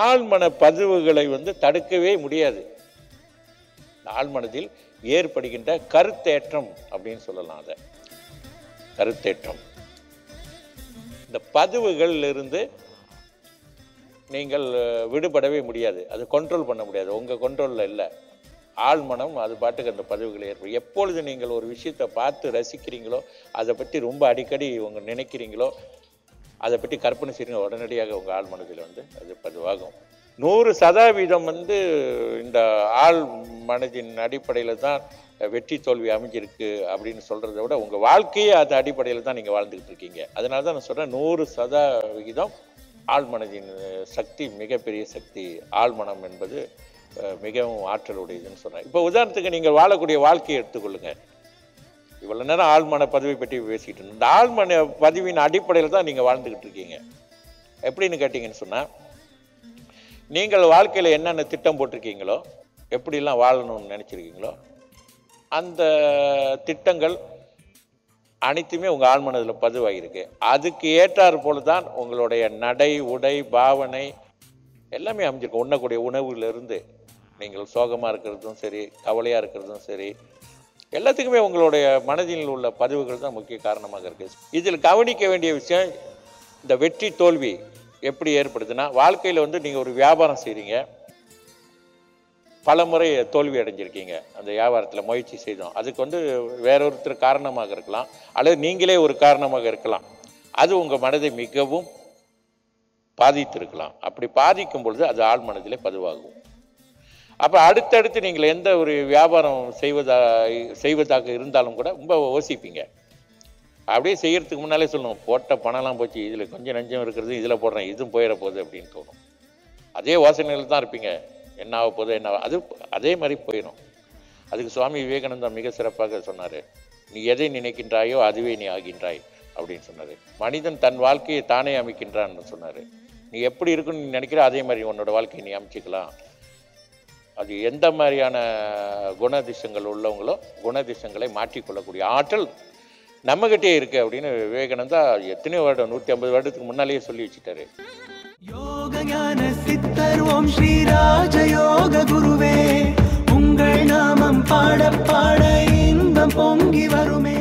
ஆழ்மன பதிவுகளை தடுக்கவே முடியாது. ஆழ்மனதில் ஏற்படுகின்ற கருத்தேற்றம் அப்படின்னு சொல்லலாம். அதை கருத்தேற்றம், இந்த பதிவுகள் இருந்து நீங்கள் விடுபடவே முடியாது. அது கண்ட்ரோல் பண்ண முடியாது, உங்கள் கண்ட்ரோலில் இல்லை. ஆழ்மனம் அது பாட்டுக்கு அந்த பதிவுகளை ஏற்படும். எப்பொழுது நீங்கள் ஒரு விஷயத்தை பார்த்து ரசிக்கிறீங்களோ, அதை பற்றி ரொம்ப அடிக்கடி நினைக்கிறீங்களோ, அதை பற்றி கற்பனை செய்யுங்க, உடனடியாக உங்கள் ஆழ்மனதில் அது பதிவாகும். 100% இந்த ஆழ் மனதின் அடிப்படையில் தான் வெற்றி தோல்வி அமைஞ்சிருக்கு அப்படின்னு சொல்கிறத விட உங்கள் வாழ்க்கையே அது அடிப்படையில் தான் நீங்கள் வாழ்ந்துக்கிட்டு இருக்கீங்க. அதனால தான் நான் சொல்கிறேன், 100% ஆழ்மனதின் சக்தி மிகப்பெரிய சக்தி. ஆழ்மனம் என்பது மிகவும் ஆற்றல் உடையதுன்னு சொல்கிறேன். இப்போ உதாரணத்துக்கு நீங்கள் வாழக்கூடிய வாழ்க்கையை எடுத்துக்கொள்ளுங்க. இவ்வளோ நேரம் ஆழ்மன பதிவை பற்றி பேசிக்கிட்டு இருந்தோம். இந்த ஆழ்மன பதிவின் அடிப்படையில் தான் நீங்கள் வாழ்ந்துக்கிட்டு இருக்கீங்க. எப்படின்னு கேட்டிங்கன்னு சொன்னால், நீங்கள் வாழ்க்கையில் என்னென்ன திட்டம் போட்டிருக்கீங்களோ, எப்படிலாம் வாழணும்னு நினச்சிருக்கீங்களோ, அந்த திட்டங்கள் அனைத்துமே உங்கள் ஆழ்மனதில் பதிவாகிருக்கு. அதுக்கு ஏற்றாறு போல தான் உங்களுடைய நடை, உடை, பாவனை எல்லாமே அமைஞ்சிருக்கு. உண்ணக்கூடிய உணவுலேருந்து நீங்கள் சோகமாக இருக்கிறதும் சரி, கவலையாக இருக்கிறதும் சரி, எல்லாத்துக்குமே உங்களுடைய மனதில் உள்ள பதிவுகள் தான் முக்கிய காரணமாக இருக்குது. இதில் கவனிக்க வேண்டிய விஷயம், இந்த வெற்றி தோல்வி எப்படி ஏற்படுதுன்னா, வாழ்க்கையில் நீங்கள் ஒரு வியாபாரம் செய்கிறீங்க, பல முறை தோல்வி அடைஞ்சிருக்கீங்க. அந்த வியாபாரத்தில் முயற்சி செய்தோம், அதுக்கு வேறொருத்தர் காரணமாக இருக்கலாம், அல்லது நீங்களே ஒரு காரணமாக இருக்கலாம். அது உங்கள் மனதை மிகவும் பாதித்திருக்கலாம். அப்படி பாதிக்கும் பொழுது அது ஆழ்மனதிலே பதிவாகும். அப்போ அடுத்தடுத்து நீங்கள் எந்த ஒரு வியாபாரம் செய்வதாக இருந்தாலும் கூட ரொம்ப யோசிப்பீங்க. அப்படியே செய்யறதுக்கு முன்னாலே சொல்லணும், போட்ட பணம்லாம் போச்சு, இதில் கொஞ்சம் நஞ்சம் இருக்கிறது, இதில் போடுறேன், இதுவும் போயிட போகுது அப்படின்னு தோணும். அதே யோசனைகள் தான் இருப்பீங்க, என்ன ஆக போகுது, என்ன அது அதே மாதிரி போயிடும். அதுக்கு சுவாமி விவேகானந்தர் மிக சிறப்பாக சொன்னார், நீ எதை நினைக்கின்றாயோ அதுவே நீ ஆகின்றாய் அப்படின்னு சொன்னார். மனிதன் தன் வாழ்க்கையை தானே அமைக்கின்றான்னு சொன்னார். நீ எப்படி இருக்குன்னு நீ நினைக்கிற அதே மாதிரி உன்னோட வாழ்க்கையை நீ அமைச்சிக்கலாம். அது எந்த மாதிரியான குணதிசங்கள் உள்ளவங்களோ குணதிசங்களை மாற்றிக்கொள்ளக்கூடிய ஆற்றல் நம்மகிட்டே இருக்கு அப்படின்னு விவேகானந்தா எத்தனையோ வருடம், 150 வருடத்துக்கு முன்னாலேயே சொல்லி வச்சுட்டாரு. யோக ஞான சித்தர் ஓம் ஸ்ரீ ராஜயோக குருவே, உங்கள் நாமம் பாட பாட இன்பம் பொங்கி வருமே.